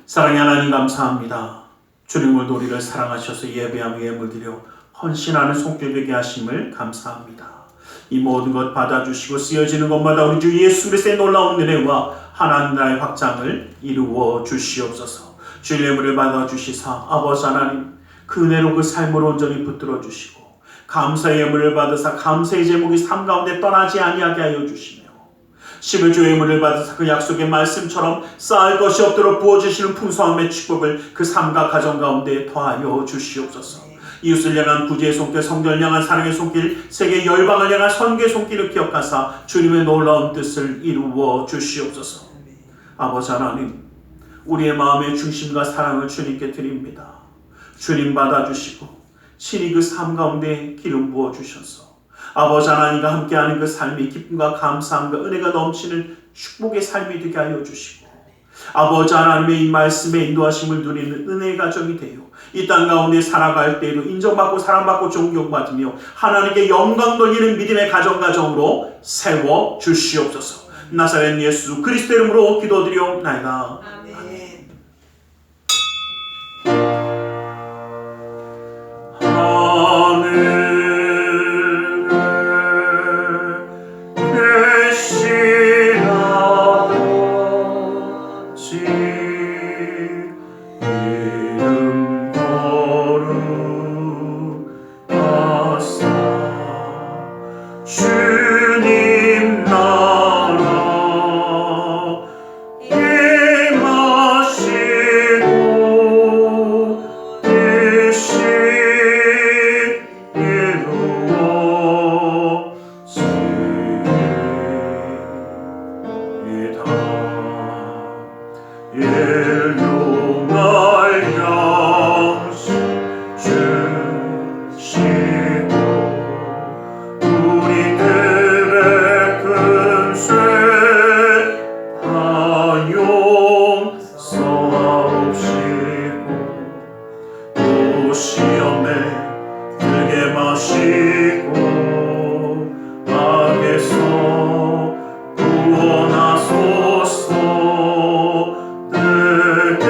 사랑의 하나님 감사합니다. 주님을 우리를 사랑하셔서 예배하며 예물드려 헌신하는 손길 되게 하심을 감사합니다. 이 모든 것 받아주시고 쓰여지는 것마다 우리 주 예수 그리스도의 놀라운 은혜와 하나님 나라의 확장을 이루어 주시옵소서. 주의 예물을 받아주시사 아버지 하나님, 그 은혜로 그 삶을 온전히 붙들어 주시고 감사의 예물을 받으사 감사의 제목이 삶 가운데 떠나지 아니하게 하여 주시며 11조의 예물을 받으사 그 약속의 말씀처럼 쌓을 것이 없도록 부어주시는 풍성함의 축복을 그 삶과 가정 가운데 더하여 주시옵소서. 이웃을 향한 구제의 손길, 성전을 향한 사랑의 손길, 세계 열방을 향한 선교의 손길을 기억하사 주님의 놀라운 뜻을 이루어 주시옵소서. 아버지 하나님, 우리의 마음의 중심과 사랑을 주님께 드립니다. 주님 받아주시고 친히 그 삶 가운데 기름 부어주셔서 아버지 하나님과 함께하는 그 삶이 기쁨과 감사함과 은혜가 넘치는 축복의 삶이 되게 하여 주시고 아버지 하나님의 이 말씀에 인도하심을 누리는 은혜의 가정이 되어 이 땅 가운데 살아갈 때에도 인정받고 사랑받고 존경받으며 하나님께 영광 돌리는 믿음의 가정으로 세워 주시옵소서. 나사렛 예수 그리스도 이름으로 기도드리옵나이다. 아멘. 주님 나라 임하시고 뜻이 이루어지이다. 일용할 양식 주시고 우리들의 근쇠 다 용서하옵시고 또 시험에 들게 마시고 악에서 구원하소서. 내게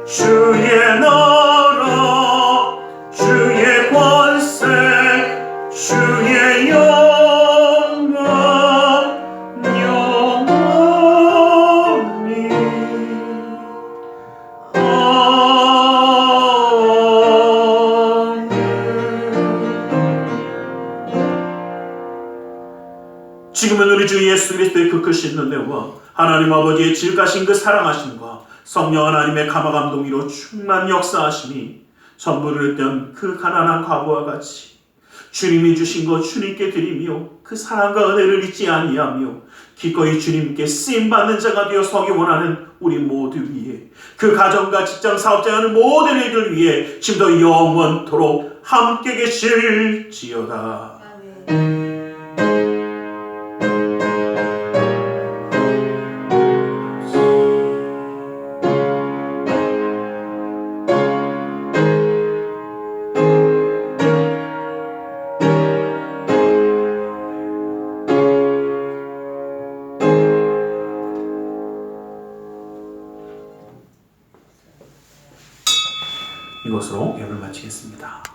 주의 나라 주의 권세 주의 영광 영원히 지금은 우리 주 예수 그리스도의 그 크신 은혜와 하나님 아버지의 질가신 그 사랑하심과 성령 하나님의 감화감동이로 충만 역사하심이 전부를 던 그 가난한 과부와 같이 주님이 주신 것 주님께 드리며 그 사랑과 은혜를 잊지 아니하며 기꺼이 주님께 쓰임받는 자가 되어 서기 원하는 우리 모두 위에 그 가정과 직장 사업자 하는 모든 이들 위해 지금도 영원토록 함께 계실지어다. 아멘. 이것으로 예배를 마치겠습니다.